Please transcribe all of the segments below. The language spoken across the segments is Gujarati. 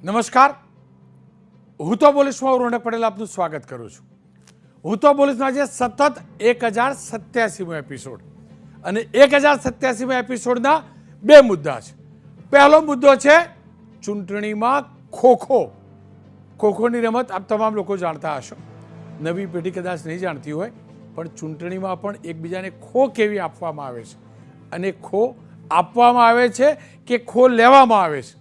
નમસ્કાર, હું તો પોલીસમાં રોનક પટેલ આપનું સ્વાગત કરું છું. હું તો પોલીસનો આજે સતત 1087મો એપિસોડ અને 1087મા એપિસોડના બે મુદ્દા છે. પહેલો મુદ્દો છે ચૂંટણીમાં ખોખો. ખોખોની રમત આપ તમામ લોકો જાણતા હશો. નવી પેઢી કદાચ નહીં જાણતી હોય, પણ ચૂંટણીમાં પણ એકબીજાને ખો કેવી આપવામાં આવે છે અને ખો આપવામાં આવે છે કે ખો લેવામાં આવે છે,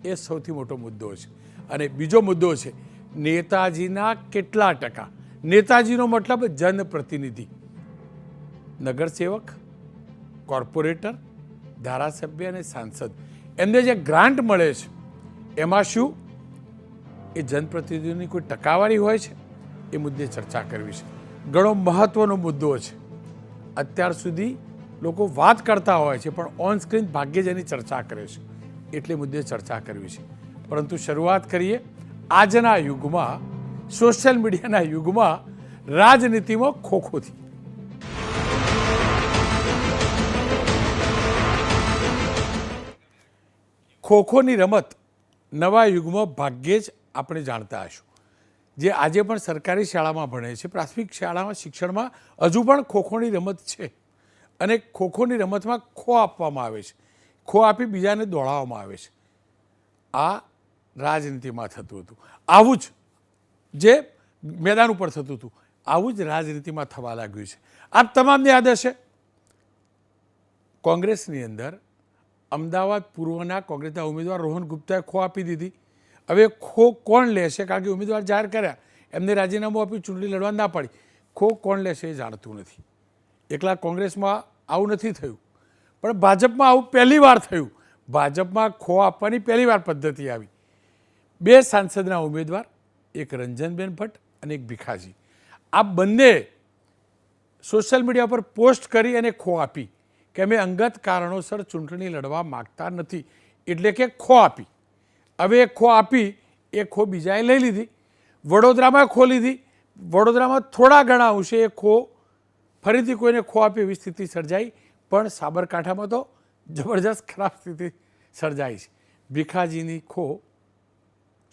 એ સૌથી મોટો મુદ્દો છે. અને બીજો મુદ્દો છે નેતાજીના કેટલા ટકા. નેતાજીનો મતલબ જનપ્રતિનિધિ, નગરસેવક, કોર્પોરેટર, ધારાસભ્ય અને સાંસદ, એમને જે ગ્રાન્ટ મળે છે એમાં શું એ જનપ્રતિનિધિની કોઈ ટકાવારી હોય છે? એ મુદ્દે ચર્ચા કરવી છે. ઘણો મહત્વનો મુદ્દો છે. અત્યાર સુધી લોકો વાત કરતા હોય છે, પણ ઓન સ્ક્રીન ભાગ્યે જ એની ચર્ચા કરે છે. એટલે મુદ્દે ચર્ચા કરવી છે. પરંતુ શરૂઆત કરીએ આજના યુગમાં, સોશિયલ મીડિયાના યુગમાં રાજનીતિમાં ખોખોથી. ખોખોની રમત નવા યુગમાં ભાગ્યે જ આપણે જાણતા હશું. જે આજે પણ સરકારી શાળામાં ભણે છે, પ્રાથમિક શાળામાં શિક્ષણમાં હજુ પણ ખોખોની રમત છે. અને ખોખોની રમતમાં ખો આપવામાં આવે છે, ખો આપી બીજાને દોડાવવામાં આવે છે. આ રાજનીતિમાં થતું હતું. આવું જ જે મેદાન ઉપર થતું હતું, આવું જ રાજનીતિમાં થવા લાગ્યું છે. આ તમામને યાદ હશે, કોંગ્રેસની અંદર અમદાવાદ પૂર્વના કોંગ્રેસના ઉમેદવાર રોહન ગુપ્તાએ ખો આપી દીધી. હવે ખો કોણ લેશે? કારણ કે ઉમેદવાર જાહેર કર્યા, એમને રાજીનામું આપ્યું, ચૂંટણી લડવા ના પડી. ખો કોણ લેશે એ જાણતું નથી. એકલા કોંગ્રેસમાં આવું નથી થયું, પણ ભાજપમાં આવું પહેલી વાર થયું. ભાજપમાં ખો આપવાની પહેલી વાર પદ્ધતિ આવી. બે સાંસદના ઉમેદવાર, એક રંજનબેન ભટ્ટ અને એક ભીખાજી, આ બંને સોશિયલ મીડિયા પર પોસ્ટ કરી અને ખો આપી કે અમે અંગત કારણોસર ચૂંટણી લડવા માગતા નથી, એટલે કે ખો આપી. હવે એ ખો આપી, એ ખો બીજાએ લઈ લીધી. વડોદરામાં ખો લીધી. વડોદરામાં થોડા ઘણા અંશે એ ખો ફરીથી કોઈને ખો આપી એવી સ્થિતિ સર્જાઈ. પણ સાબરકાંઠામાં તો જબરજસ્ત ખરાબ સ્થિતિ સર્જાઈ છે. ભીખાજીની ખો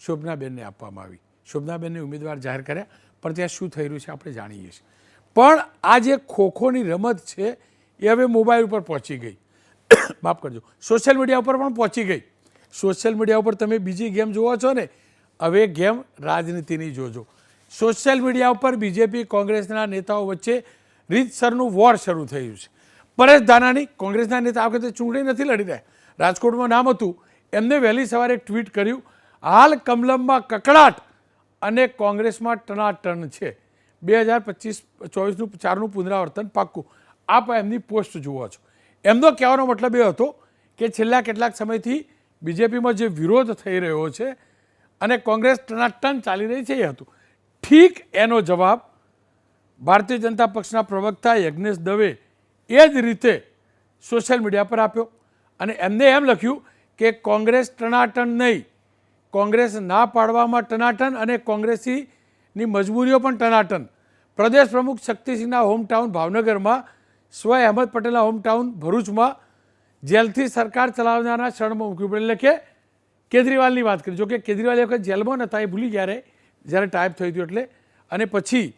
શોભનાબેનને આપવામાં આવી. શોભનાબેનને ઉમેદવાર જાહેર કર્યા, પણ ત્યાં શું થઈ રહ્યું છે આપણે જાણીએ છીએ. પણ આ જે ખોખોની રમત છે એ હવે મોબાઈલ ઉપર પહોંચી ગઈ. માફ કરજો, સોશિયલ મીડિયા ઉપર પણ પહોંચી ગઈ. સોશિયલ મીડિયા ઉપર તમે બીજી ગેમ જુઓ છો ને, હવે ગેમ રાજનીતિની જોજો. સોશિયલ મીડિયા ઉપર બીજેપી કોંગ્રેસના નેતાઓ વચ્ચે રીતસરનું વોર શરૂ થયું છે. પરેશ ધાનાણી, કોંગ્રેસના નેતા, આ વખતે ચૂંટણી નથી લડી રહ્યા, રાજકોટમાં નામ હતું, એમને વહેલી સવારે એક ટ્વીટ કર્યું, હાલ કમલમમાં કકડાટ અને કોંગ્રેસમાં ટનાટન છે. 2025-24નું 4નું પુનરાવર્તન પાક્કું. આપ એમની પોસ્ટ જુઓ છો. એમનો કહેવાનો મતલબ એ હતો કે છેલ્લા કેટલાક સમયથી બીજેપીમાં જે વિરોધ થઈ રહ્યો છે અને કોંગ્રેસ ટનાટન ચાલી રહી છે, એ હતું. ઠીક એનો જવાબ ભારતીય જનતા પક્ષના પ્રવક્તા યજ્ઞેશ દવે એ જ રીતે સોશિયલ મીડિયા પર આપ્યો. અને એમને એમ લખ્યું કે કોંગ્રેસ ટનાટન નહીં, કોંગ્રેસ ના પાડવામાં ટનાટન અને કોંગ્રેસીની મજબૂરીઓ પણ ટનાટન. પ્રદેશ પ્રમુખ શક્તિસિંહના હોમટાઉન ભાવનગરમાં, સ્વ અહેમદ પટેલના હોમટાઉન ભરૂચમાં જેલથી સરકાર ચલાવનારા ક્ષણમાં મૂક્યું પડે. એટલે કે કેજરીવાલની વાત કરી. જો કે કેજરીવાલ એ વખત જેલમાં નહોતા, એ ભૂલી ગયા જ્યારે ટાઈપ થઈ હતું એટલે. અને પછી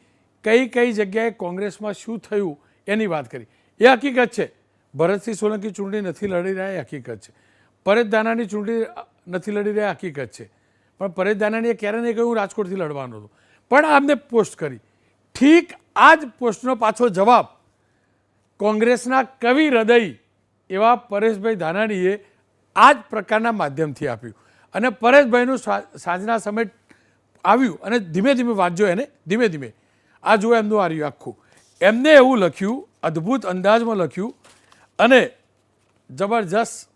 કઈ કઈ જગ્યાએ કોંગ્રેસમાં શું થયું એની વાત કરી. એ હકીકત છે. ભરતસિંહ સોલંકી ચૂંટણી નથી લડી રહ્યા, એ હકીકત છે. પરેશ ધાનાણી ચૂંટણી નથી લડી રહ્યા, હકીકત છે. પણ પરેશ ધાનાણીએ ક્યારે નહીં કહ્યું રાજકોટથી લડવાનો હતો, પણ આમને પોસ્ટ કરી. ઠીક આ જ પોસ્ટનો પાછો જવાબ કોંગ્રેસના કવિ હૃદય એવા પરેશભાઈ ધાનાણીએ આ જ પ્રકારના માધ્યમથી આપ્યું. અને પરેશભાઈનું સાંજના સમય આવ્યું અને ધીમે ધીમે વાંચજો એને, ધીમે ધીમે. આ જુઓ એમનું આવ્યું આખું. એમને એવું લખ્યું, અદ્ભુત અંદાજમાં લખ્યું અને જબરજસ્ત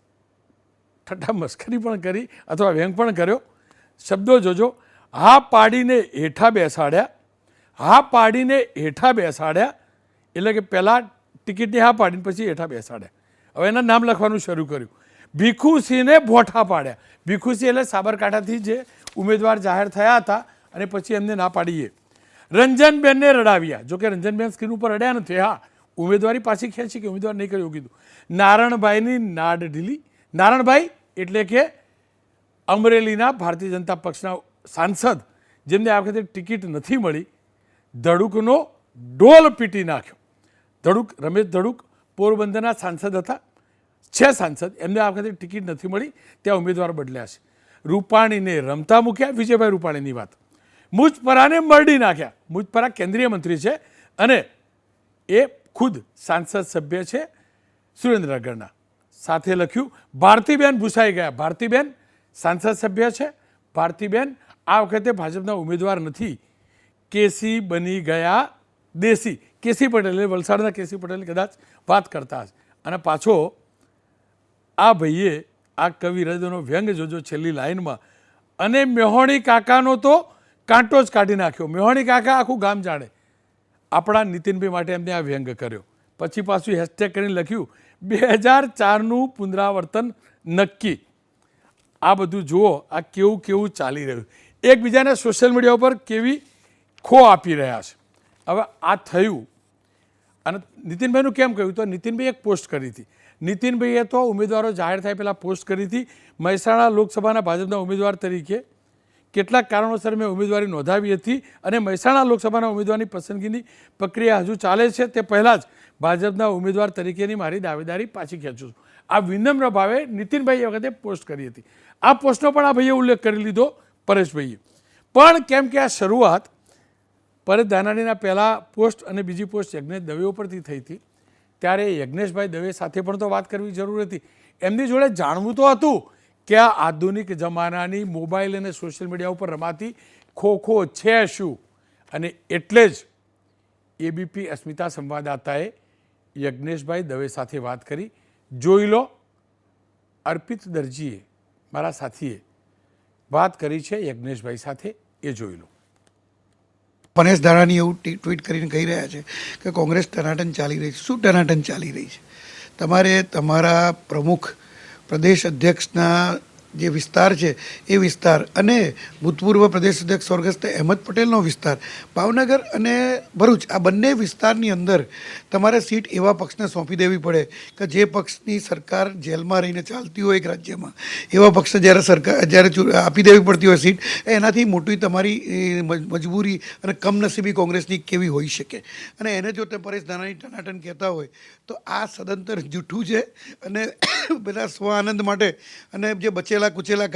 ઠઠ્ઠા મસ્કરી પણ કરી અથવા વ્યંગ પણ કર્યો. શબ્દો જોજો. હા પાડીને હેઠા બેસાડ્યા, હા પાડીને હેઠા બેસાડ્યા, એટલે કે પહેલાં ટિકિટની હા પાડીને પછી હેઠા બેસાડ્યા. હવે એના નામ લખવાનું શરૂ કર્યું. ભીખુસિંહને ભોઠા પાડ્યા. ભીખુસિંહ એટલે સાબરકાંઠાથી જે ઉમેદવાર જાહેર થયા હતા અને પછી એમને ના પાડીએ. રંજનબેનને રડાવ્યા. જોકે રંજનબેન સ્ક્રીન ઉપર રડ્યા નથી, હા ઉમેદવારી પાછી ખેંચી કે ઉમેદવાર નહીં કર્યું કીધું. નારણભાઈની નાડ ઢીલી. નારણભાઈ એટલે કે અમરેલીના ભારતીય જનતા પક્ષના સાંસદ જેમને આ વખતે ટિકિટ નથી મળી, ધડુકનો ડોલ પીટી નાખ્યો. રમેશ ધડુક પોરબંદરના સાંસદ હતા, છે સાંસદ, એમને આ વખતે ટિકિટ નથી મળી, ત્યાં ઉમેદવાર બદલ્યા છે. રૂપાણીને રમતા મૂક્યા. વિજયભાઈ રૂપાણીની વાત, મુજપરાને મરડી નાખ્યા. મુજપરા કેન્દ્રીય મંત્રી છે અને એ ખુદ સાંસદ સભ્ય છે સુરેન્દ્રનગરના. સાથે લખ્યું ભારતીબેન ભૂસાઈ ગયા. ભારતીબેન સાંસદ સભ્ય છે. ભારતીબેન આ વખતે ભાજપના ઉમેદવાર નથી, કેસી બની ગયા દેશી. કેસી પટેલ, વલસાડના કેસી પટેલ કદાચ વાત કરતા હશે. અને પાછો આ ભાઈએ આ કવિ હૃદયનો વ્યંગ જોજો છેલ્લી લાઈનમાં, અને મેહોણી કાકાનો તો કાંટો જ કાઢી નાખ્યો. મેહોણી કાકા આખું ગામ જાણે. આપણા નીતિનભાઈ માટે એમને આ વ્યંગ કર્યો. પછી પાછું હેશટેગ કરીને લખ્યું 2004નું પુનરાવર્તન નક્કી. આ બધું જુઓ, આ કેવું કેવું ચાલી રહ્યું. એકબીજાને સોશિયલ મીડિયા ઉપર કેવી ખો આપી રહ્યા છે. હવે આ થયું અને નીતિનભાઈનું કેમ કહ્યું, તો નીતિનભાઈએ એક પોસ્ટ કરી હતી. નીતિનભાઈએ તો ઉમેદવારો જાહેર થાય પહેલાં પોસ્ટ કરી હતી, મહેસાણા લોકસભાના ભાજપના ઉમેદવાર તરીકે કેટલાક કારણોસર મેં ઉમેદવારી નોંધાવી હતી અને મહેસાણા લોકસભાના ઉમેદવારની પસંદગીની પ્રક્રિયા હજુ ચાલે છે. તે પહેલાં જ ભાજપના ઉમેદવાર તરીકેની મારી દાવેદારી પાછી ખેંચું છું. આ વિનમ્ર ભાવે નીતિનભાઈ એ વખતે પોસ્ટ કરી હતી. આ પોસ્ટનો પણ આ ભાઈએ ઉલ્લેખ કરી લીધો, પરેશભાઈએ. પણ કેમ કે આ શરૂઆત પરેશ ધાનાણીના પહેલાં પોસ્ટ અને બીજી પોસ્ટ યજ્ઞેશ દવે ઉપરથી થઈ હતી, ત્યારે યજ્ઞેશભાઈ દવે સાથે પણ તો વાત કરવી જરૂર હતી. એમની જોડે જાણવું તો હતું કે આ આધુનિક જમાનાની મોબાઈલ અને સોશિયલ મીડિયા ઉપર રમાતી ખો છે શું. અને એટલે જ એબીપી અસ્મિતા સંવાદદાતાએ યજ્ઞેશભાઈ દવે સાથે વાત કરી. જોઈ લો, અર્પિત દરજીએ, મારા સાથીએ વાત કરી છે યજ્ઞેશભાઈ સાથે, એ જોઈ લો. પરેશ ધાનાણી એવું ટ્વીટ કરીને કહી રહ્યા છે કે કોંગ્રેસ ટનાટન ચાલી રહી છે. શું ટનાટન ચાલી રહી છે? તમારે તમારા પ્રમુખ પ્રદેશ અધ્યક્ષના જે વિસ્તાર છે એ વિસ્તાર અને ભૂતપૂર્વ પ્રદેશ અધ્યક્ષ સ્વર્ગસ્થ અહેમદ પટેલનો વિસ્તાર, ભાવનગર અને ભરૂચ, આ બંને વિસ્તારની અંદર તમારે સીટ એવા પક્ષને સોંપી દેવી પડે કે જે પક્ષની સરકાર જેલમાં રહીને ચાલતી હોય એક રાજ્યમાં, એવા પક્ષને જ્યારે આપી દેવી પડતી હોય સીટ, એનાથી મોટી તમારી મજબૂરી અને કમનસીબી કોંગ્રેસની કેવી હોઈ શકે. અને એને જો તે પરેશ ધાનાણી ટનાટન કહેતા હોય તો આ સદંતર જૂઠું છે. અને બધા સ્વ આનંદ માટે અને જે બચેલા કુચેલા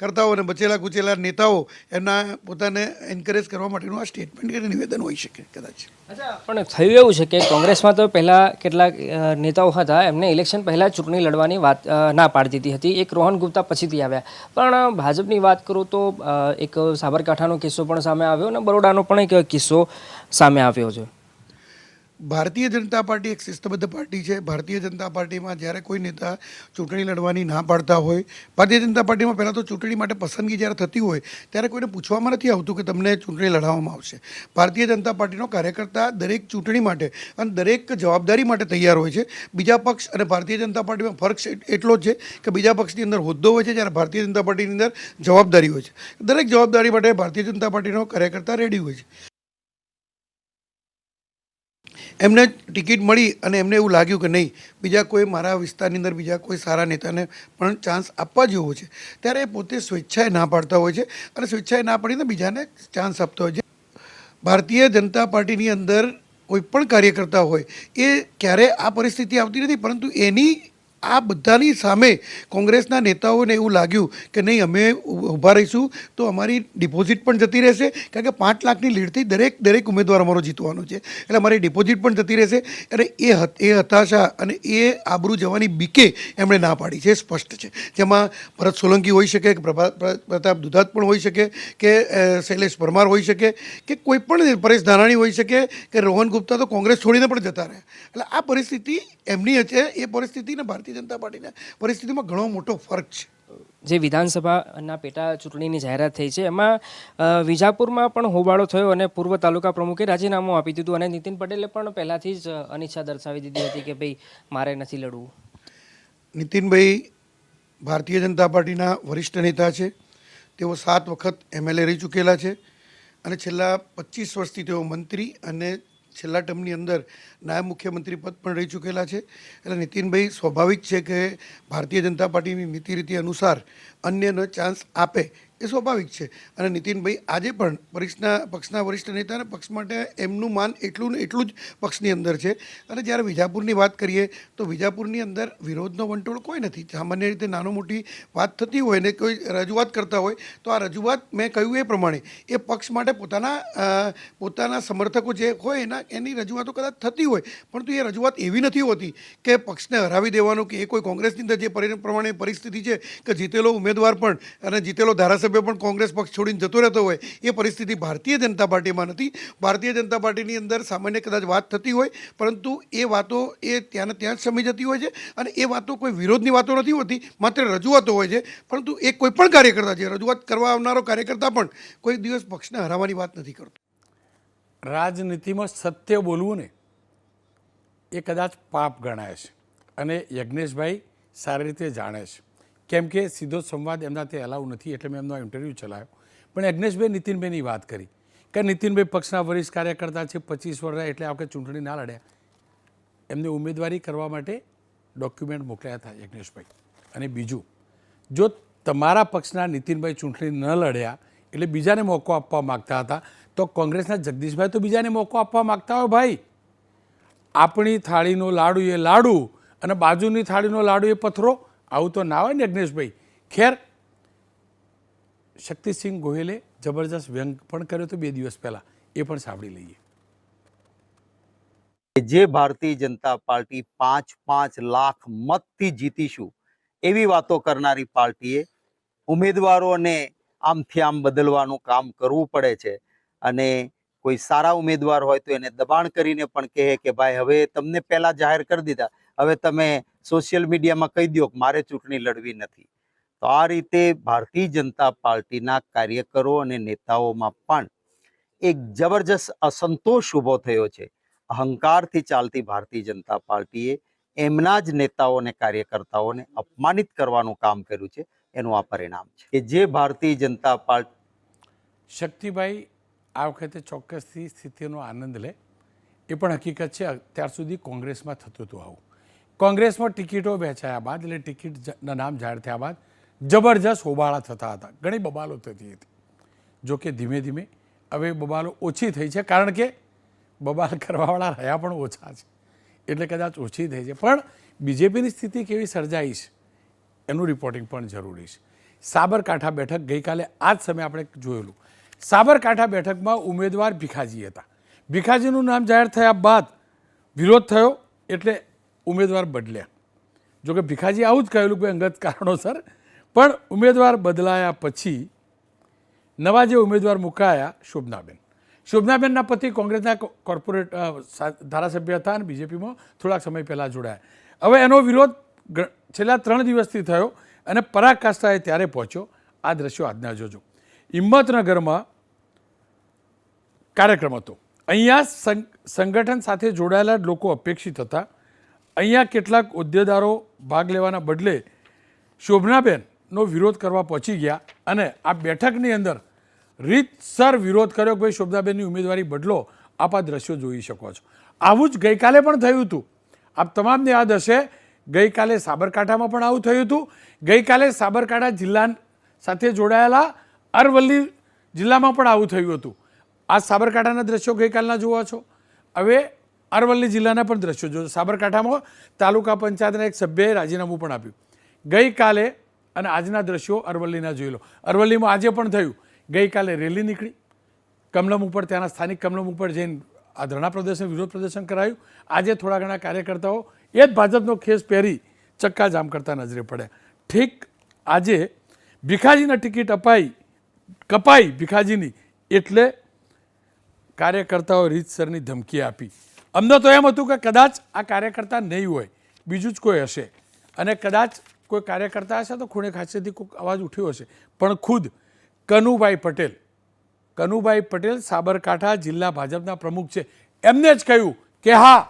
કરતાઓ અને બચેલા કુચેલા નેતાઓ એમના પોતાને એન્કરેજ કરવા માટેનું આ સ્ટેટમેન્ટ કે નિવેદન હોઈ શકે કદાચ. પણ થયું એવું છે કે કોંગ્રેસમાં તો પહેલાં કેટલાક નેતાઓ હતા, એમને ઇલેક્શન પહેલાં ચૂંટણી લડવાની વાત ના પાડી દીધી હતી. એક રોહન ગુપ્તા પછીથી આવ્યા. પણ ભાજપની વાત કરું તો એક સાબરકાંઠાનો કિસ્સો પણ સામે આવ્યો અને બરોડાનો પણ એક કિસ્સો સામે આવ્યો છે. ભારતીય જનતા પાર્ટી એક શિસ્તબદ્ધ પાર્ટી છે. ભારતીય જનતા પાર્ટીમાં જ્યારે કોઈ નેતા ચૂંટણી લડવાની ના પાડતા હોય, ભારતીય જનતા પાર્ટીમાં પહેલાં તો ચૂંટણી માટે પસંદગી જ્યારે થતી હોય ત્યારે કોઈને પૂછવામાં નથી આવતું કે તમને ચૂંટણી લડાવવામાં આવશે. ભારતીય જનતા પાર્ટીનો કાર્યકર્તા દરેક ચૂંટણી માટે અને દરેક જવાબદારી માટે તૈયાર હોય છે. બીજા પક્ષ અને ભારતીય જનતા પાર્ટીમાં ફરક એટલો જ છે કે બીજા પક્ષની અંદર હોદ્દો હોય છે, જ્યારે ભારતીય જનતા પાર્ટીની અંદર જવાબદારી હોય છે. દરેક જવાબદારી માટે ભારતીય જનતા પાર્ટીનો કાર્યકર્તા રેડી હોય છે. એમને ટિકિટ મળી અને એમને એવું લાગ્યું કે નહીં, બીજા કોઈ મારા વિસ્તારની અંદર બીજા કોઈ સારા નેતાને પણ ચાન્સ આપવા જેવો છે, ત્યારે એ પોતે સ્વેચ્છાએ ના પાડતા હોય છે અને સ્વેચ્છાએ ના પાડીને બીજાને ચાન્સ આપતા હોય છે. ભારતીય જનતા પાર્ટીની અંદર કોઈ પણ કાર્યકર્તા હોય એ ક્યારે આ પરિસ્થિતિ આવતી નથી, પરંતુ એની આ બધાની સામે કોંગ્રેસના નેતાઓને એવું લાગ્યું કે નહીં, અમે ઊભા રહીશું તો અમારી ડિપોઝિટ પણ જતી રહેશે, કારણ કે 5 લાખની લીડથી દરેક ઉમેદવાર અમારો જીતવાનો છે, એટલે અમારી ડિપોઝિટ પણ જતી રહેશે. અને એ હતાશા અને એ આબરૂ જવાની બીકે એમણે ના પાડી છે, સ્પષ્ટ છે. જેમાં ભરત સોલંકી હોઈ શકે, કે પ્રતાપ દુધાત પણ હોઈ શકે, કે શૈલેષ પરમાર હોઈ શકે, કે કોઈ પણ પરેશ ધાનાણી હોઈ શકે, કે રોહન ગુપ્તા તો કોંગ્રેસ છોડીને પણ જતા રહ્યા. એટલે આ પરિસ્થિતિ એમની છે. એ પરિસ્થિતિને ભારતીય જનતા પાર્ટીના પરિસ્થિતિમાં ઘણો મોટો ફરક છે. જે વિધાનસભાના પેટા ચૂંટણીની જાહેરાત થઈ છે એમાં વિજાપુરમાં પણ હોબાળો થયો અને પૂર્વ તાલુકા પ્રમુખે રાજીનામું આપી દીધું અને નીતિન પટેલે પણ પહેલાંથી જ અનિચ્છા દર્શાવી દીધી હતી કે ભાઈ મારે નથી લડવું. નીતિનભાઈ ભારતીય જનતા પાર્ટીના વરિષ્ઠ નેતા છે. તેઓ 7 વખત MLA રહી ચૂકેલા છે અને છેલ્લા 25 વર્ષથી તેઓ મંત્રી અને છેલ્લા ટર્મની અંદર નાયબ મુખ્યમંત્રી પદ પણ રહી ચૂકેલા છે. એટલે નીતિનભાઈ સ્વાભાવિક છે કે ભારતીય જનતા પાર્ટીની નીતિ રીતિ અનુસાર અન્યનો ચાન્સ આપે એ સ્વાભાવિક છે. અને નીતિનભાઈ આજે પણ પક્ષના વરિષ્ઠ નેતા અને પક્ષ માટે એમનું માન એટલું જ પક્ષની અંદર છે. અને જ્યારે વિજાપુરની વાત કરીએ તો વિજાપુરની અંદર વિરોધનો વંટોળ કોઈ નથી. સામાન્ય રીતે નાનો મોટી વાત થતી હોય ને કોઈ રજૂઆત કરતા હોય તો આ રજૂઆત મેં કહ્યું એ પ્રમાણે એ પક્ષ માટે પોતાના સમર્થકો જે હોય એની રજૂઆતો કદાચ થતી હોય, પરંતુ એ રજૂઆત એવી નથી હોતી કે પક્ષને હરાવી દેવાનું કે એ કોઈ કોંગ્રેસની અંદર જે પ્રમાણે પરિસ્થિતિ છે કે જીતેલો ઉમેદવાર પણ અને જીતેલો ધારાસભ્ય પણ કોંગ્રેસ પક્ષ છોડીને જતો રહેતો હોય એ પરિસ્થિતિ ભારતીય જનતા પાર્ટીમાં નથી. ભારતીય જનતા પાર્ટીની અંદર સામાન્ય કદાચ વાત થતી હોય, પરંતુ એ વાતો એ ત્યાંને ત્યાં જ સમી જતી હોય છે. અને એ વાતો કોઈ વિરોધની વાતો નથી હોતી, માત્ર રજૂઆતો હોય છે. પરંતુ એ કોઈ પણ કાર્યકર્તા છે, રજૂઆત કરવા આવનારો કાર્યકર્તા પણ કોઈ દિવસ પક્ષને હરાવવાની વાત નથી કરતો. રાજનીતિમાં સત્ય બોલવું ને એ કદાચ પાપ ગણાય છે અને યજ્ઞેશભાઈ સારી રીતે જાણે છે, કેમ કે સીધો સંવાદ એમના તે અલાઉ નથી, એટલે મેં એમનો ઇન્ટરવ્યૂ ચલાવ્યો. પણ યજ્ઞેશભાઈ નીતિનભાઈની વાત કરી કે નીતિનભાઈ પક્ષના વરિષ્ઠ કાર્યકર્તા છે, 25 વર્ષ એટલે આ વખતે ચૂંટણી ના લડ્યા, એમને ઉમેદવારી કરવા માટે ડોક્યુમેન્ટ મોકલ્યા હતા યજ્ઞેશભાઈ. અને બીજું, જો તમારા પક્ષના નીતિનભાઈ ચૂંટણી ન લડ્યા એટલે બીજાને મોકો આપવા માગતા હતા, તો કોંગ્રેસના જગદીશભાઈ તો બીજાને મોકો આપવા માગતા હોય. ભાઈ, આપણી થાળીનો લાડુ એ લાડુ અને બાજુની થાળીનો લાડુ એ પથરો, આવું તો ના હોય ને યજ્ઞેશભાઈ. ખેર, શક્તિસિંહ ગોહિલે જબરજસ્ત વ્યંગ પણ કર્યો હતો 2 દિવસ પહેલાં, એ પણ સાંભળી લઈએ. જે ભારતીય જનતા પાર્ટી 5 લાખ મતથી જીતીશું એવી વાતો કરનારી પાર્ટીએ ઉમેદવારોને આમથી આમ બદલવાનું કામ કરવું પડે છે. અને કોઈ સારા ઉમેદવાર હોય તો એને દબાણ કરીને પણ કહે કે ભાઈ હવે તમને પહેલા જાહેર કરી દીધા, હવે તમે સોશિયલ મીડિયામાં કહી દો કે મારે ચૂંટણી લડવી નથી. તો આ રીતે ભારતીય જનતા પાર્ટીના કાર્યકરો અને નેતાઓમાં પણ એક જબરજસ્ત અસંતોષ ઊભો થયો છે. અહંકારથી ચાલતી ભારતીય જનતા પાર્ટીએ એમના જ નેતાઓ અને કાર્યકર્તાઓને અપમાનિત કરવાનું કામ કર્યું છે. એનું આ પરિણામ છે કે જે ભારતીય જનતા પાર્ટી. શક્તિભાઈ આ વખતે ચોક્કસથી સ્થિતિનો આનંદ લે, એ પણ હકીકત છે. અત્યાર સુધી કોંગ્રેસમાં થતું હતું આવું. કોંગ્રેસમાં ટિકિટો વહેંચાયા બાદ એટલે ટિકિટના નામ જાહેર થયા બાદ જબરજસ્ત હોબાળા થતા હતા, ઘણી બબાલો થતી હતી. જોકે ધીમે ધીમે હવે બબાલો ઓછી થઈ છે, કારણ કે બબાલ કરવાવાળા રહ્યા પણ ઓછા છે, એટલે કદાચ ઓછી થઈ છે. પણ બીજેપીની સ્થિતિ કેવી સર્જાઈ છે એનું રિપોર્ટિંગ પણ જરૂરી છે. સાબરકાંઠા બેઠક ગઈકાલે આ જ સમયે આપણે જોયેલું. સાબરકાંઠા બેઠકમાં ઉમેદવાર ભીખાજી હતા. ભીખાજીનું નામ જાહેર થયા બાદ વિરોધ થયો એટલે ઉમેદવાર બદલ્યા. જોકે ભીખાજી આવું જ કહેલું કે અંગત કારણોસર, પણ ઉમેદવાર બદલાયા પછી નવા જે ઉમેદવાર મુકાયા શોભનાબેનના પતિ કોંગ્રેસના કોર્પોરેટ ધારાસભ્ય હતા અને બીજેપીમાં થોડાક સમય પહેલાં જોડાયા. હવે એનો વિરોધ છેલ્લા 3 દિવસથી થયો અને પરાકાષ્ઠાએ ત્યારે પહોંચ્યો. આ દ્રશ્યો આજના જોજો. હિંમતનગરમાં કાર્યક્રમ હતો. અહીંયા સંગઠન સાથે જોડાયેલા લોકો અપેક્ષિત હતા. અહીંયા કેટલાક હોદ્દેદારો ભાગ લેવાના બદલે શોભનાબેનનો વિરોધ કરવા પહોંચી ગયા અને આ બેઠકની અંદર રીતસર વિરોધ કર્યો કે ભાઈ શોભનાબેનની ઉમેદવારી બદલો. આપ આ દ્રશ્યો જોઈ શકો છો. આવું જ ગઈકાલે પણ થયું હતું. આપ તમામને યાદ હશે, ગઈકાલે સાબરકાંઠામાં પણ આવું થયું હતું. ગઈકાલે સાબરકાંઠા જિલ્લા સાથે જોડાયેલા અરવલ્લી જિલ્લામાં પણ આવું થયું હતું. આ સાબરકાંઠાના દ્રશ્યો ગઈકાલના જોવા છો. હવે અરવલ્લી જિલ્લાના પણ દ્રશ્યો જોજો. સાબરકાંઠામાં તાલુકા પંચાયતના એક સભ્યએ રાજીનામું પણ આપ્યું ગઈકાલે, અને આજના દ્રશ્યો અરવલ્લીના જોઈ લો. અરવલ્લીમાં આજે પણ થયું. ગઈકાલે રેલી નીકળી કમલમ ઉપર, ત્યાંના સ્થાનિક કમલમ ઉપર જઈને આ ધરણા પ્રદર્શન, વિરોધ પ્રદર્શન કરાયું. આજે થોડા ઘણા કાર્યકર્તાઓ એ જ ભાજપનો ખેસ પહેરી ચક્કાજામ કરતા નજરે પડ્યા. ઠીક આજે ભીખાજીને ટિકિટ કપાઈ ભીખાજીની, એટલે કાર્યકર્તાઓ રીતસરની ધમકી આપી. અમને તો એમ હતું કે કદાચ આ કાર્યકર્તા નહીં હોય, બીજું જ કોઈ હશે, અને કદાચ કોઈ કાર્યકર્તા હશે તો ખૂણે ખાંચેથી કોઈ અવાજ ઉઠ્યો હશે. પણ ખુદ કનુભાઈ પટેલ સાબરકાંઠા જિલ્લા ભાજપના પ્રમુખ છે, એમને જ કહ્યું કે હા,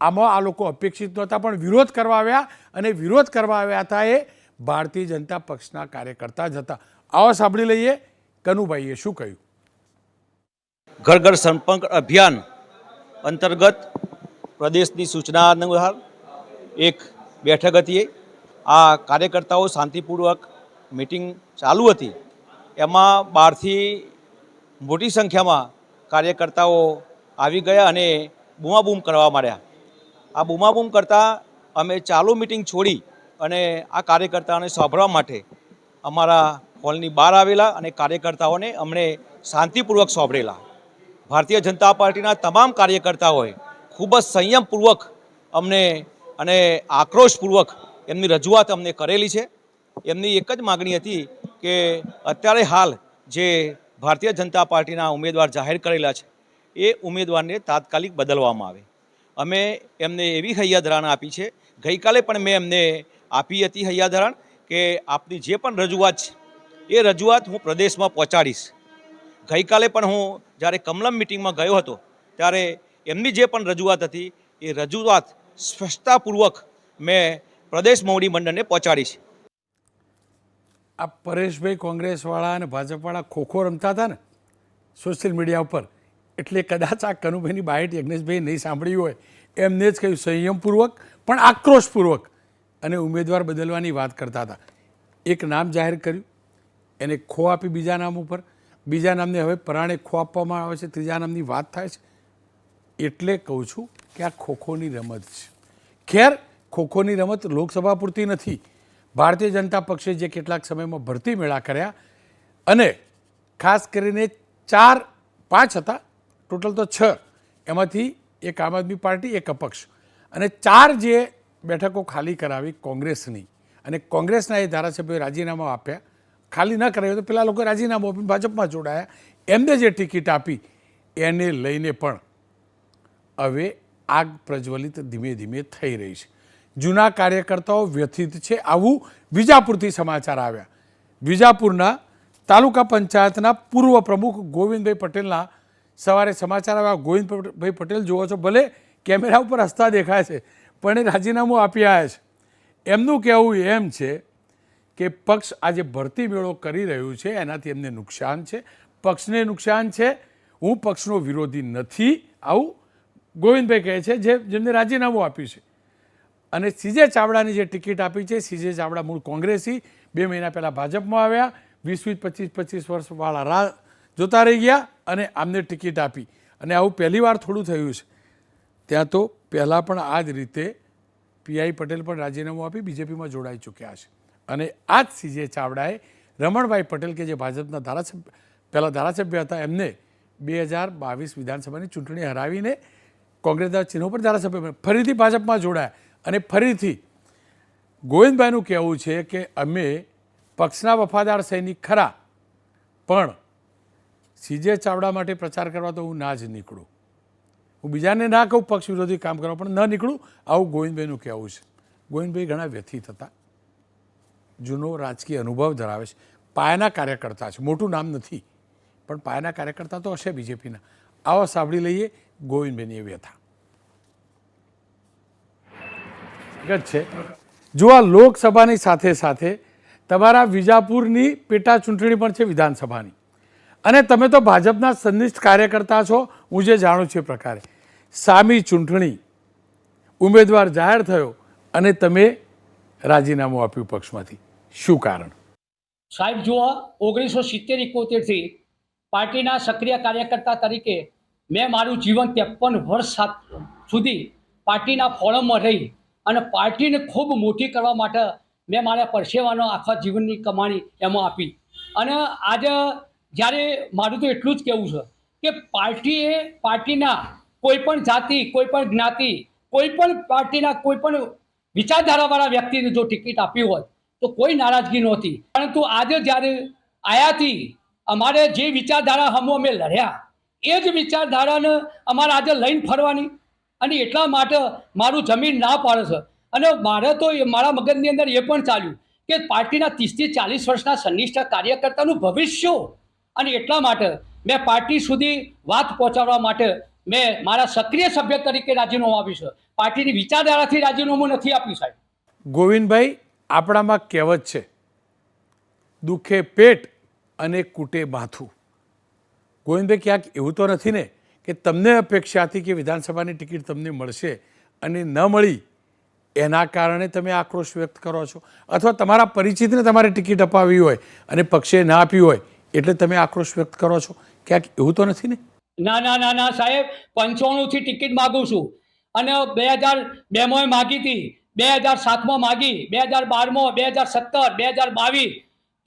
આમાં આ લોકો અપેક્ષિત નહોતા પણ વિરોધ કરવા આવ્યા, અને વિરોધ કરવા આવ્યા હતા એ ભારતીય જનતા પક્ષના કાર્યકર્તા જ હતા. આવો સાંભળી લઈએ કનુભાઈએ શું કહ્યું. ઘર ઘર સંપર્ક અભિયાન અંતર્ગત પ્રદેશની સૂચના અનુસાર એક બેઠક હતી. આ કાર્યકર્તાઓ શાંતિપૂર્વક મિટિંગ ચાલુ હતી. એમાં બહારથી મોટી સંખ્યામાં કાર્યકર્તાઓ આવી ગયા અને બૂમાબૂમ કરવા માંડ્યા. આ બૂમાબૂમ કરતાં અમે ચાલુ મિટિંગ છોડી અને આ કાર્યકર્તાઓને સાંભળવા માટે અમારા હોલની બહાર આવેલા અને કાર્યકર્તાઓને અમને શાંતિપૂર્વક સાંભળેલા. ભારતીય જનતા પાર્ટીના તમામ કાર્યકર્તાઓએ ખૂબ જ સંયમપૂર્વક અમને અને આક્રોશપૂર્વક એમની રજૂઆત અમને કરેલી છે. એમની એક જ માગણી હતી કે અત્યારે હાલ જે ભારતીય જનતા પાર્ટીના ઉમેદવાર જાહેર કરેલા છે એ ઉમેદવારને તાત્કાલિક બદલવામાં આવે. અમે એમને એવી હૈયાધારણ આપી છે, ગઈકાલે પણ મેં એમને આપી હતી હૈયાધારણ કે આપની જે પણ રજૂઆત છે એ રજૂઆત હું પ્રદેશમાં પહોંચાડીશ. ગઈકાલે પણ હું જ્યારે કમલમ મિટિંગમાં ગયો હતો ત્યારે એમની જે પણ રજૂઆત હતી એ રજૂઆત સ્પષ્ટતાપૂર્વક મેં પ્રદેશ મોવડી મંડળને પહોંચાડી છે. આ પરેશભાઈ કોંગ્રેસવાળા અને ભાજપવાળા ખોખો રમતા હતા ને સોશિયલ મીડિયા ઉપર, એટલે કદાચ આ કનુભાઈની બાઇટ યજ્ઞેશભાઈ નહીં સાંભળી હોય, એમને જ કહ્યું સંયમપૂર્વક પણ આક્રોશપૂર્વક અને ઉમેદવાર બદલવાની વાત કરતા હતા. એક નામ જાહેર કર્યું, એને ખો આપી બીજા નામ ઉપર, બીજા નામને હવે પરાણે ખો આપવામાં આવે છે, ત્રીજા નામની વાત થાય છે. એટલે કહું છું કે આ ખોખોની રમત છે. ખેર, ખોખોની રમત લોકસભા પૂરતી નથી. ભારતીય જનતા પક્ષે જે કેટલાક સમયમાં ભરતી મેળા કર્યા અને ખાસ કરીને 4-5 હતા, ટોટલ તો 6, એમાંથી એક આમ આદમી પાર્ટી, એક અપક્ષ, અને 4 જે બેઠકો ખાલી કરાવી કોંગ્રેસની, અને કોંગ્રેસના એ ધારાસભ્યોએ રાજીનામા આપ્યા. ખાલી ન કરાવ્યું તો પેલા લોકો રાજીનામું આપીને ભાજપમાં જોડાયા. એમને જે ટિકિટ આપી એને લઈને પણ હવે આગ પ્રજ્વલિત ધીમે ધીમે થઈ રહી છે. જૂના કાર્યકર્તાઓ વ્યથિત છે. આવું વિજાપુરથી સમાચાર આવ્યા. વિજાપુરના તાલુકા પંચાયતના પૂર્વ પ્રમુખ ગોવિંદભાઈ પટેલના સવારે સમાચાર આવ્યા. ગોવિંદભાઈ પટેલ જુઓ છો, ભલે કેમેરા ઉપર હસતા દેખાય છે પણ એ રાજીનામું આપી આવ્યા છે. એમનું કહેવું એમ છે કે પક્ષ આજે ભરતી મેળો કરી રહ્યું છે એનાથી એમને નુકસાન છે, પક્ષને નુકસાન છે. હું પક્ષનો વિરોધી નથી, આવું ગોવિંદભાઈ કહે છે, જેમને રાજીનામું આપ્યું છે. અને સીજે ચાવડાની જે ટિકિટ આપી છે, સીજે ચાવડા મૂળ કોંગ્રેસી, 2 મહિના પહેલાં ભાજપમાં આવ્યા, 20-25 વર્ષવાળા રાહ જોતા રહી ગયા અને આમને ટિકિટ આપી. અને આવું પહેલી વાર થોડું થયું છે. ત્યાં તો પહેલાં પણ આ જ રીતે પીઆઈ પટેલ પણ રાજીનામું આપી બીજેપીમાં જોડાઈ ચૂક્યા છે. અને આ જ સીજે ચાવડાએ રમણભાઈ પટેલ કે જે ભાજપના પહેલાં ધારાસભ્ય હતા, એમને 2022 વિધાનસભાની ચૂંટણી હરાવીને કોંગ્રેસના ચિહ્નો પર ધારાસભ્ય બન્યા, ફરીથી ભાજપમાં જોડાયા. અને ફરીથી ગોવિંદભાઈનું કહેવું છે કે અમે પક્ષના વફાદાર સૈનિક ખરા, પણ સીજે ચાવડા માટે પ્રચાર કરવા તો હું ના જ નીકળું. હું બીજાને ના કહું પક્ષ વિરોધી કામ કરવા, પણ ન નીકળું, આવું ગોવિંદભાઈનું કહેવું છે. ગોવિંદભાઈ ઘણા વ્યથિત હતા, જૂનો રાજકીય અનુભવ ધરાવે છે, પાયાના કાર્યકર્તા છે, મોટું નામ નથી પણ પાયાના કાર્યકર્તા તો હશે બીજેપીના. આવો સાંભળી લઈએ ગોવિંદભાઈની એ વ્યથા. છે જો આ લોકસભાની સાથે સાથે તમારા વિજાપુરની પેટા ચૂંટણી પણ છે વિધાનસભાની, અને તમે તો ભાજપના સંનિષ્ઠ કાર્યકર્તા છો, હું જે જાણું છું એ પ્રકારે. સામી ચૂંટણી, ઉમેદવાર જાહેર થયો અને તમે રાજીનામું આપ્યું પક્ષમાંથી, શું કારણ? સાહેબ જુઓ, 1970-71થી પાર્ટીના સક્રિય કાર્યકર્તા તરીકે મેં મારું જીવન 53 વર્ષ સુધી પાર્ટીના ફોરમમાં રહી અને પાર્ટીને ખૂબ મોટી કરવા માટે મેં મારા પરસેવાનો આખા જીવનની કમાણી એમાં આપી. અને આજે જ્યારે મારું તો એટલું જ કહેવું છે કે પાર્ટીના કોઈ પણ જાતિ, કોઈ પણ જ્ઞાતિ, કોઈ પણ પાર્ટીના કોઈ પણ વિચારધારાવાળા વ્યક્તિને જો ટિકિટ આપી હોય તો કોઈ નારાજગી નહોતી. પરંતુ આજે જ્યારે આયાથી અમારે જે વિચારધારા હમો અમે લડ્યા એ જ વિચારધારાને અમારે આજે લઈને ફરવાની, અને એટલા માટે મારું જમીન ના પાડે છે. અને મારે તો મારા મગજની અંદર એ પણ ચાલ્યું કે પાર્ટીના 30-40 વર્ષના સંનિષ્ઠ કાર્યકર્તાનું ભવિષ્ય, અને એટલા માટે મેં પાર્ટી સુધી વાત પહોંચાડવા માટે મેં મારા સક્રિય સભ્ય તરીકે રાજીનામું આપ્યું છે. પાર્ટીની વિચારધારાથી રાજીનામું નથી આપ્યું સાહેબ. ગોવિંદભાઈ, આપણામાં કહેવત છે, દુખે પેટ અને કૂટે માથું. ગોવિંદભાઈ, ક્યાંક એવું તો નથી ને કે તમને અપેક્ષા હતી કે વિધાનસભાની ટિકિટ તમને મળશે અને ન મળી એના કારણે તમે આક્રોશ વ્યક્ત કરો છો, અથવા તમારા પરિચિતને તમારે ટિકિટ અપાવી હોય અને પક્ષે ના આપી હોય એટલે તમે આક્રોશ વ્યક્ત કરો છો? ક્યાંક એવું તો નથી ને? ના ના ના ના સાહેબ, 95 ટિકિટ માગું છું અને 2002માં માગી હતી, 2007માં માગી, 2012માં, 2017, 2022,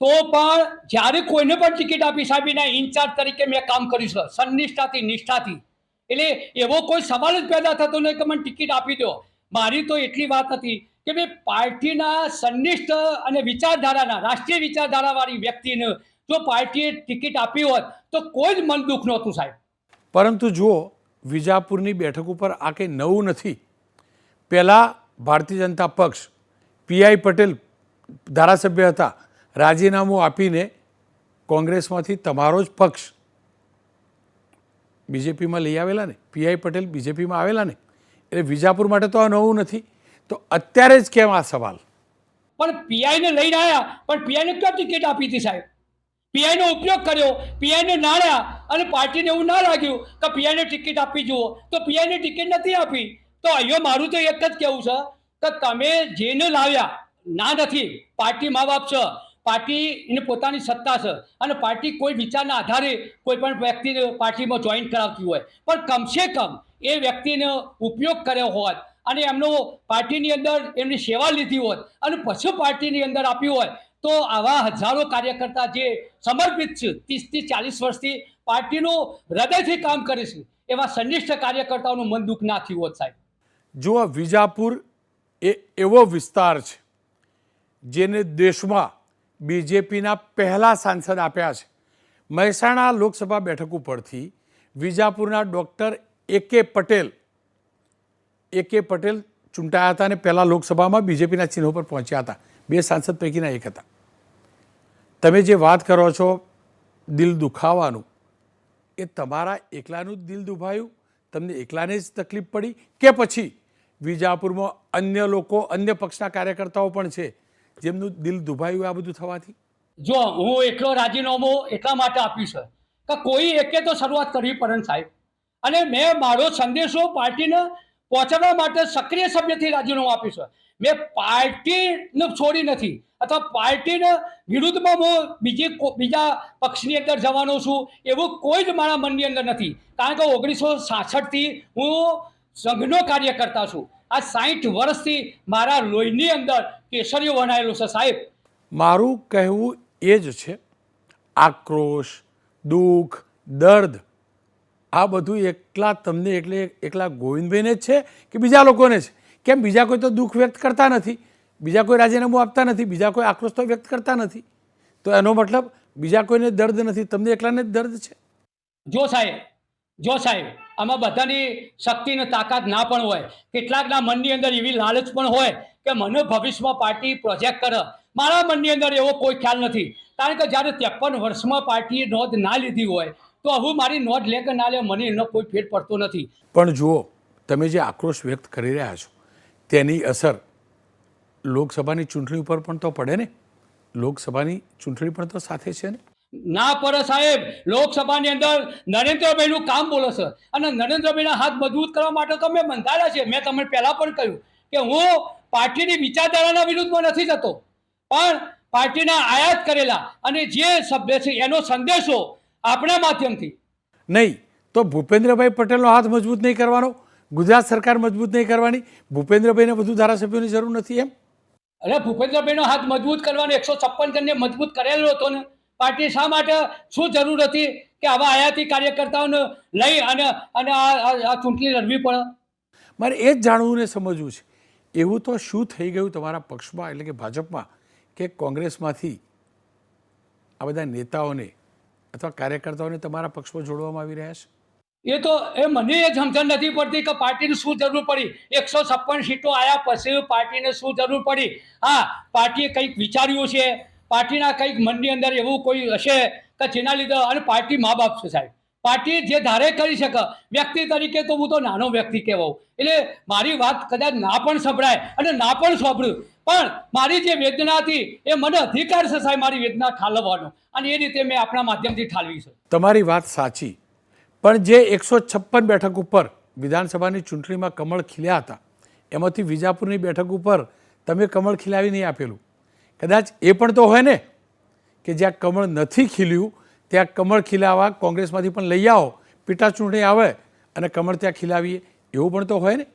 તો પણ જ્યારે કોઈને પણ ટિકિટ આપી સાહેબ એના ઇન્ચાર્જ તરીકે મેં કામ કર્યું છે, સનિષ્ઠાથી નિષ્ઠાથી. એટલે એવો કોઈ સવાલ જ પેદા થતો નહીં કે મને ટિકિટ આપી દો. મારી તો એટલી વાત હતી કે ભાઈ પાર્ટીના સનિષ્ઠ અને વિચારધારાના, રાષ્ટ્રીય વિચારધારાવાળી વ્યક્તિને જો પાર્ટીએ ટિકિટ આપી હોત તો કોઈ જ મન દુઃખ નહોતું સાહેબ. પરંતુ જુઓ, વિજાપુરની બેઠક ઉપર આ કંઈ નવું નથી. પહેલાં ભારતીય જનતા પક્ષ, પીઆઈ પટેલ ધારાસભ્ય હતા, રાજીનામું આપીને કોંગ્રેસમાંથી તમારો જ પક્ષ બીજેપીમાં લઈ આવેલા ને, પીઆઈ પટેલ બીજેપીમાં આવેલા ને, એટલે વિજાપુર માટે તો આ નવું નથી. તો અત્યારે જ કેમ આ સવાલ? પણ પીઆઈને લઈને આવ્યા, પણ પીઆઈને ક્યાં ટિકિટ આપી હતી સાહેબ? પીઆઈનો ઉપયોગ કર્યો, પીઆઈને નાળ્યા અને પાર્ટીને એવું ના લાગ્યું કે પીઆઈને ટિકિટ આપી જુઓ, તો પીઆઈને ટિકિટ નથી આપી. તો અહીંયા મારું તો એક જ કહેવું છે કે તમે જેને લાવ્યા, ના નથી, પાર્ટી મા બાપ છે, પાર્ટીને પોતાની સત્તા છે અને પાર્ટી કોઈ વિચારના આધારે કોઈ પણ વ્યક્તિને પાર્ટીમાં જોઈન કરાવતી હોય, પણ કમસે કમ એ વ્યક્તિનો ઉપયોગ કર્યો હોત અને એમનો પાર્ટીની અંદર એમની સેવા લીધી હોત અને પછી પાર્ટીની અંદર આપ્યું હોય, તો આવા હજારો કાર્યકર્તા જે સમર્પિત છે, 30થી 40 વર્ષથી પાર્ટીનું હૃદયથી કામ કરે છે, એવા સનિષ્ઠ કાર્યકર્તાઓનું મન દુઃખ ના થયું હોત સાહેબ. જુઓ, વિજાપુર એ એવો વિસ્તાર છે જેને દેશમાં બીજેપીના પહેલા સાંસદ આપ્યા છે. મહેસાણા લોકસભા બેઠક ઉપરથી વિજાપુરના ડૉક્ટર A.K. પટેલ ચૂંટાયા હતા અને પહેલાં લોકસભામાં બીજેપીના ચિહ્નો પર પહોંચ્યા હતા. 2 સાંસદ પૈકીના એક હતા. તમે જે વાત કરો છો દિલ દુખાવાનું, એ તમારા એકલાનું જ દિલ દુભાયું? તમને એકલાને જ તકલીફ પડી કે પછી વિજાપુરમાં અન્ય લોકો, અન્ય પક્ષના કાર્યકર્તાઓ પણ છે જેમનું દિલ દુભાયું આ બધું થવાથી? જો હું એટલો રાજીનામું એટલા માટે આપ્યું છે કે કોઈ એકે તો શરૂઆત કરવી પડે ને સાહેબ. અને મેં મારો સંદેશો પાર્ટીને પહોંચાડવા માટે સક્રિય સભ્યથી રાજીનામું આપ્યું છે. મેં પાર્ટીને છોડી નથી અથવા પાર્ટીના વિરુદ્ધમાં હું બીજા પક્ષની અંદર જવાનો છું એવું કોઈ જ મારા મનની અંદર નથી. કારણ કે 1966થી હું સંઘનો કાર્યકર્તા છું. આ 60 વર્ષથી મારા લોહીની અંદર કેસરીઓ વણાયેલું છે સાહેબ. મારું કહેવું એ જ છે, આક્રોશ, દુઃખ, દર્દ આ બધું એકલા તમને એકલા ગોવિંદભાઈને જ છે કે બીજા લોકોને છે? કેમ બીજા કોઈ તો દુઃખ વ્યક્ત કરતા નથી, બીજા કોઈ રાજીનામું આપતા નથી, બીજા કોઈ આક્રોશ તો વ્યક્ત કરતા નથી, તો એનો મતલબ બીજા કોઈને દર્દ નથી, તમને એકલાને જ દર્દ છે? જો સાહેબ આમાં બધાની શક્તિ ને તાકાત ના પણ હોય. કેટલાકના મનની અંદર એવી લાલચ પણ હોય કે મને ભવિષ્યમાં પાર્ટી પ્રોજેક્ટ કરે. મારા મનની અંદર એવો કોઈ ખ્યાલ નથી. કારણ કે જ્યારે 53 વર્ષમાં પાર્ટીએ નોંધ ના લીધી હોય તો હું મારી નોંધ લે કે ના લે મને એનો કોઈ ફેર પડતો નથી. પણ જુઓ, તમે જે આક્રોશ વ્યક્ત કરી રહ્યા છો તેની અસર લોકસભાની ચૂંટણી ઉપર પણ તો પડે ને? લોકસભાની ચૂંટણી પણ તો સાથે છે ને? ના પડે સાહેબ. લોકસભાની અંદર નરેન્દ્રભાઈનું કામ બોલે છે અને નરેન્દ્રભાઈના હાથ મજબૂત કરવા માટે તો મેં બંધાયા છે. મેં તમને પહેલાં પણ કહ્યું કે હું પાર્ટીની વિચારધારાના વિરુદ્ધમાં નથી જતો, પણ પાર્ટીના આયાત કરેલા અને જે સભ્ય છે એનો સંદેશો આપણા માધ્યમથી. નહીં તો ભૂપેન્દ્રભાઈ પટેલનો હાથ મજબૂત નહીં કરવાનો, ગુજરાત સરકાર મજબૂત નહીં કરવાની, ભૂપેન્દ્રભાઈને વધુ ધારાસભ્યોની જરૂર નથી એમ? અરે ભૂપેન્દ્રભાઈનો હાથ મજબૂત કરવાનો 156 જણને મજબૂત કરેલો હતો ને. પાર્ટી શા માટે શું જરૂર હતી કે આવા આયાતી કાર્યકર્તાઓને લઈ અને આ ચૂંટણી લડવી પડે? મારે એ જ જાણવું ને સમજવું છે, એવું તો શું થઈ ગયું તમારા પક્ષમાં, એટલે કે ભાજપમાં, કે કોંગ્રેસમાંથી આ બધા નેતાઓને અથવા કાર્યકર્તાઓને તમારા પક્ષમાં જોડવામાં આવી રહ્યા છે? એ મને એ સમજણ નથી પડતી કે પાર્ટીને શું જરૂર પડી. 156 સીટો આવ્યા પછી પાર્ટીને શું જરૂર પડી? હા, પાર્ટીએ કંઈક વિચાર્યું છે, પાર્ટીના કંઈક મનની અંદર એવું કોઈ હશે કે જેના લીધે, અને પાર્ટી મા બાપ છે સાહેબ. પાર્ટી જે ધારે કરી શકે. વ્યક્તિ તરીકે તો હું તો નાનો વ્યક્તિ કહેવાઉં, એટલે મારી વાત કદાચ ના પણ સંભળાય અને ના પણ સાંભળ્યું, પણ મારી જે વેદના હતી એ મને અધિકાર છે સાહેબ મારી વેદના ઠાલવવાનો, અને એ રીતે મેં આપણા માધ્યમથી ઠાલવી છે. તમારી વાત સાચી, પણ જે 156 બેઠક ઉપર વિધાનસભાની ચૂંટણીમાં કમળ ખીલ્યા હતા એમાંથી વિજાપુરની બેઠક ઉપર તમે કમળ ખીલાવી નહીં આપેલું. કદાચ એ પણ તો હોય ને કે જ્યાં કમળ નથી ખીલ્યું ત્યાં કમળ ખીલાવા કોંગ્રેસમાંથી પણ લઈ આવો, પેટા ચૂંટણી આવે અને કમળ ત્યાં ખીલાવીએ, એવું પણ તો હોય ને.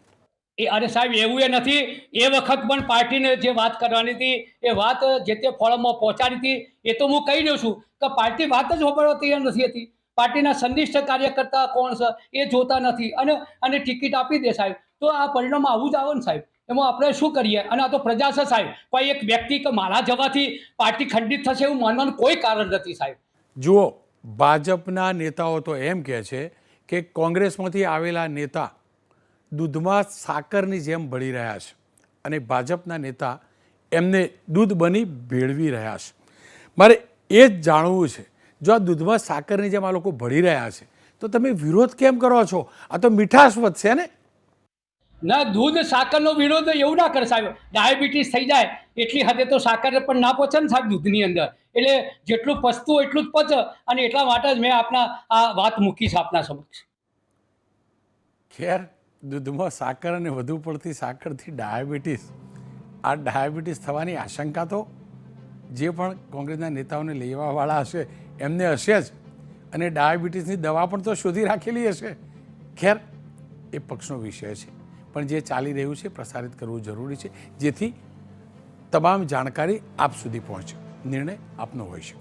અરે સાહેબ એવું એ નથી. એ વખત પણ પાર્ટીને જે વાત કરવાની હતી એ વાત જે તે ફોરમમાં પહોંચાડી હતી. એ તો હું કહી દઉં છું કે પાર્ટી વાત જ સાંભળવા તૈયાર નથી હતી. પાર્ટીના સંનિષ્ઠ કાર્યકર્તા કોણ છે એ જોતા નથી અને ટિકિટ આપી દે સાહેબ, તો આ પરિણામ આવું જ આવે ને સાહેબ. એમાં આપણે શું કરીએ? અને આ તો પ્રજા છે સાહેબ. કોઈ એક વ્યક્તિ કે મારા જવાથી પાર્ટી ખંડિત થશે એવું માનવાનું કોઈ કારણ નથી સાહેબ. જુઓ, ભાજપના નેતાઓ તો એમ કહે છે કે કોંગ્રેસમાંથી આવેલા નેતા દૂધમાં સાકરની જેમ ભળી રહ્યા છે અને ભાજપના નેતા એમને દૂધ બની ભેળવી રહ્યા છે. મારે એ જ જાણવું છે, જો આ દૂધમાં સાકરની જેમ આ લોકો ભળી રહ્યા છે તો તમે વિરોધ કેમ કરો છો? આ તો મીઠાશ વધશે ને. ના, દૂધ સાકરનો વિરોધ એવું ના કરે સાહેબ. ડાયાબિટીસ થઈ જાય એટલી હદે તો સાકર પણ ના પચે ને સાહેબ દૂધની અંદર. એટલે જેટલું પચતું હોય એટલું જ પચે, અને એટલા માટે જ મેં આપના આ વાત મૂકી છે આપના સમક્ષ. ખેર, દૂધમાં સાકર અને વધુ પડતી સાકરથી ડાયાબિટીસ, આ ડાયાબિટીસ થવાની આશંકા તો જે પણ કોંગ્રેસના નેતાઓને લેવાવાળા હશે એમને હશે જ, અને ડાયાબિટીસની દવા પણ તો શોધી રાખેલી હશે. ખેર, એ પક્ષનો વિષય છે, પણ જે ચાલી રહ્યું છે પ્રસારિત કરવું જરૂરી છે, જેથી તમામ જાણકારી આપ સુધી પહોંચે. નિર્ણય આપનો હોઈ શકે.